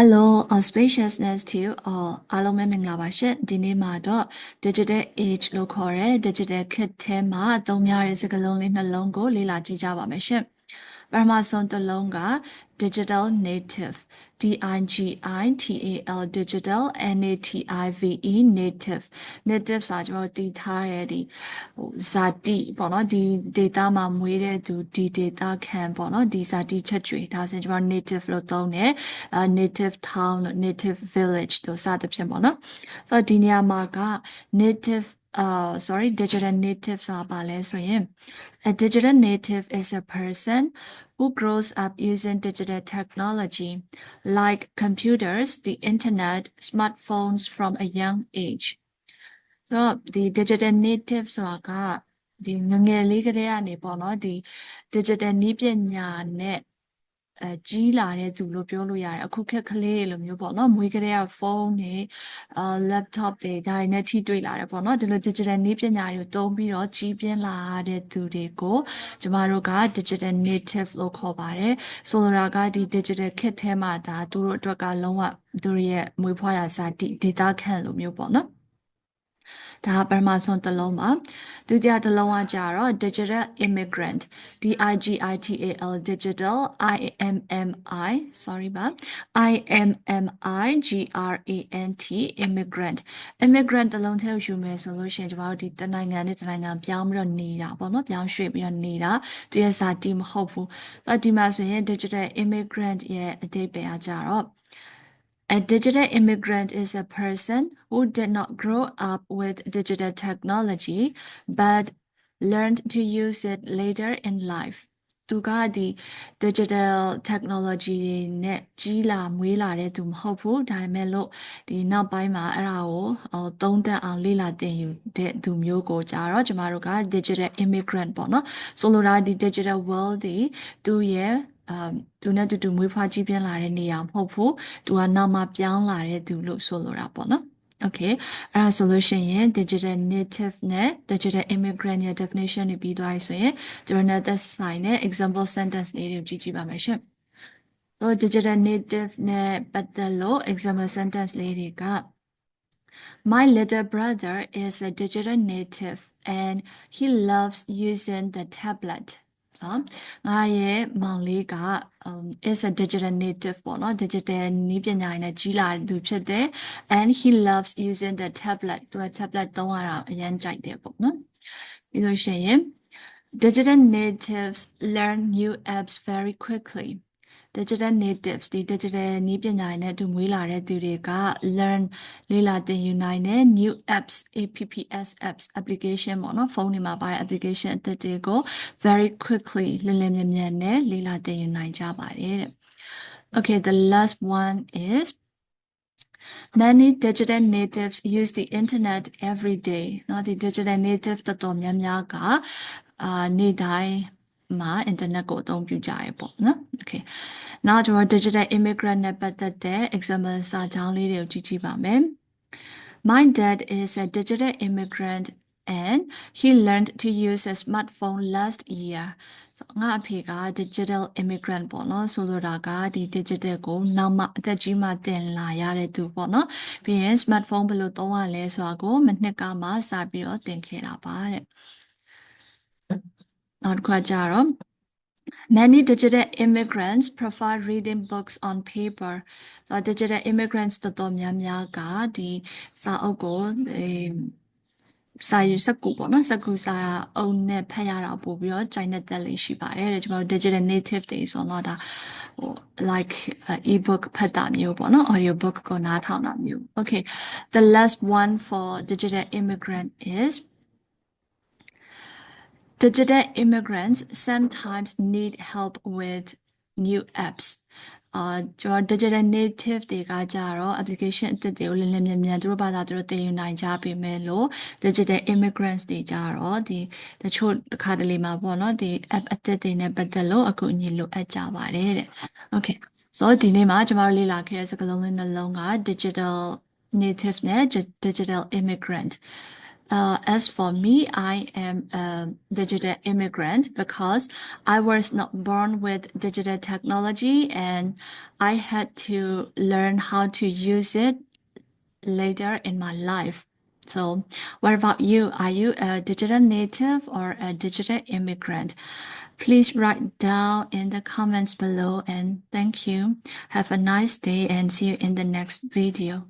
Hello, spaciousness to all အားလုံးပဲမင်္ဂလာပါရှင်ဒီနေ့မှာတော့ digital age လို့ခေါ်တဲ့ digital ခေတ်ထဲမှာသုံးများတဲ့စကားလုံးလေးနှလုံးကိုလေ့လာကြည့်ကြပါမယ်ရှင်ပထမဆုံးတစ်လုံးက digital native DIGITAL digital NATIVE native native ဆိုတာကျွန်တော်တည်ထားတဲ့ဒီဇာတိပေါ့နော်ဒီ data မှာမွေးတဲ့သူဒီ data ခံပေါ့နော်ဒီဇာတိချက်တွေဒါဆိုရင်ကျွန်တော် native လို့သုံးတယ် native town လို့ native village တို့စသဖြင့်ပေါ့နော်ဆိုတော့ဒီနေရာမှာက native sorry digital native ဆိုတာပါလဲဆိုရင် a digital native is a person who grows up using digital technology like computers, the internet, smartphones from a young age. So the digital native ဆိုတာကဒီငငယ်လေးကတည်းကနေပေါ့နော်ဒီ digital နည်းပညာနဲ့ကြီးလာတဲ့သူလို့ပြောလို့ရတယ်အခုခက်ကလေးလိုမျိုးပေါ့နော်မွေးကလေးကဖုန်းတွေlaptop တွေဒါတွေနဲ့ထိတွေ့လာတယ်ပေါ့နော်ဒီလို digital နည်းပညာတွေကိုသုံးပြီးတော့ကြီးပြင်းလာတဲ့သူတွေကိုကျမတို့က digital native လို့ခေါ်ပါတယ်ဆိုလိုတာကဒီ digital ခေတ်ထဲမှာဒါသူတို့အတွက်ကလုံးဝသူတို့ရဲ့မွေးဖွားရာဇာတိ data ခန့်လိုမျိုးပေါ့နော်ဒါပထမဆုံးတစ်လုံးပါဒုတိယတစ်လုံးကကြတော့ digital immigrant DIGITAL digital IMMI sorry ပါ IMMIGRANT immigrant immigrant တစ်လုံးထဲယူမယ်ဆိုလို့ရှိရင်ကျမတို့ဒီတနိုင်ငံနဲ့တနိုင်ငံပြောင်းပြီးတော့နေတာပေါ့နော်ပြောင်းရွှေ့ပြီးတော့နေတာသူရဲ့ဇာတိမဟုတ်ဘူးဒီမှာဆိုရင် digital immigrant ရဲ့အဓိပ္ပာယ်ကကြတော့A digital immigrant is a person who did not grow up with digital technology but learned to use it later in life. သူကဒီ digital technology တွေနဲ့ကြီးလာမွေးလာတဲ့သူမဟုတ်ဘူးဒါပေမဲ့လို့ဒီနောက်ပိုင်းမှာအဲ့ဒါကိုသုံးသပ်အောင်လေ့လာသင်ယူတဲ့သူမျိုးကိုကြတော့ကျမတို့က digital immigrant ပေါ့နော်ဆိုလိုတာဒီ digital world ဒီသူရဲ့သူနဲ့တူမွေးဖွားကြီးပြင်းလာတဲ့နေရာမဟုတ်ဘူးသူကနောက်မှပြောင်းလာတဲ့သူလို့ဆိုလိုတာပေါ့နော် Okay အဲ့ဒါဆိုလို့ရှိရင် digital native နဲ့ digital immigrant ရဲ့ definition တွေပြီးသွားပြီဆိုရင်ကျွန်တော်နဲ့သက်ဆိုင်တဲ့ example sentence လေးတွေကိုကြည့်ပါမယ်ရှင်ဆို digital native နဲ့ပတ်သက်လို့ example sentence လေးတွေက My little brother is a digital native and he loves using the tabletငါရဲ့မောင်လေးက is a digital native ပေါ့နော် digital နည်းပညာနဲ့ကြီးလာတဲ့သူဖြစ်တယ် and he loves using the tablet သူက tablet သုံးရတာအရင်ကြိုက်တယ်ပေါ့နော်ပြီးလို့ရှိရင် digital natives learn new apps very quickly digital natives ဒီ digital နည်းပညာနဲ့သူမွေးလာတဲ့သူတွေက learn လေ့လာသင်ယူနိုင်တဲ့ new apps apps application ပေါ့နော်ဖုန်းတွေမှာပါတဲ့ application အသစ်တွေကို very quickly လင်းလင်းမြန်မြန်နဲ့လေ့လာသင်ယူနိုင်ကြပါတယ်တဲ့ Okay the last one is Many digital natives use the internet every day เนาะဒီ digital native တော်တော်များများကနေ့တိုင်းမှာ internet ကိုအသုံးပြုကြရပေါ့နော် Okay နောက်ကျွန်တော် digital immigrant နဲ့ပတ်သက်တဲ့ example စာကြောင်းလေးတွေကိုကြည့်ပါမယ် My dad is a digital immigrant and he learned to use a smartphone last year ငါအဖေက digital immigrant ပေါ့နော်ဆိုလိုတာကဒီ digital ကိုနောက်မှအသက်ကြီးမှသင်လာရတဲ့သူပေါ့နော်ပြီးရင် smartphone ဘယ်လိုသုံးရလဲဆိုတာကိုမနှစ်ကမှစပြီးတော့သင်ခဲ့တာပါတဲ့နောက်တစ်ခါကြတော့ Many digital immigrants prefer reading books on paper. So digital immigrants တော်တော်များများကဒီစာအုပ်ကိုစာရွက်စကူပေါ့နော်စကူစာအုပ်နဲ့ဖတ်ရတာပို့ပြီးတော့ကြိုင်တဲ့လေးရှိပါတယ်တဲ့ကျွန်တော်တို့ digital native တွေဆိုတော့ဒါဟို like ebook ဖတ်တာမျိုးပေါ့နော် audio book ကိုနားထောင်တာမျိုး Okay the last one for digital immigrant is Digital immigrants sometimes need help with new apps. ကျွန်တော် digital native တွေကကြတော့ application အသစ်တွေကိုလင်းလင်းမြန်မြန်သူတို့ဘာသာသူတို့သင်ယူနိုင်ကြပြီမဲ့လို့ digital immigrants တွေကြတော့ဒီတချို့တစ်ခါတလေမှာပေါ့နော်ဒီ app အသစ်တွေနဲ့ပတ်သက်လို့အခုအညီလိုအပ်ကြပါတယ်တဲ့ Okay so ဒီနေ့မှာကျွန်တော်လေ့လာခဲ့တဲ့စကားလုံးလေးနှလုံးက digital native နဲ့ digital immigrant As for me, I am a digital immigrant because I was not born with digital technology and I had to learn how to use it later in my life. So, what about you? Are you a digital native or a digital immigrant? Please write down in the comments below and thank you. Have a nice day and see you in the next video.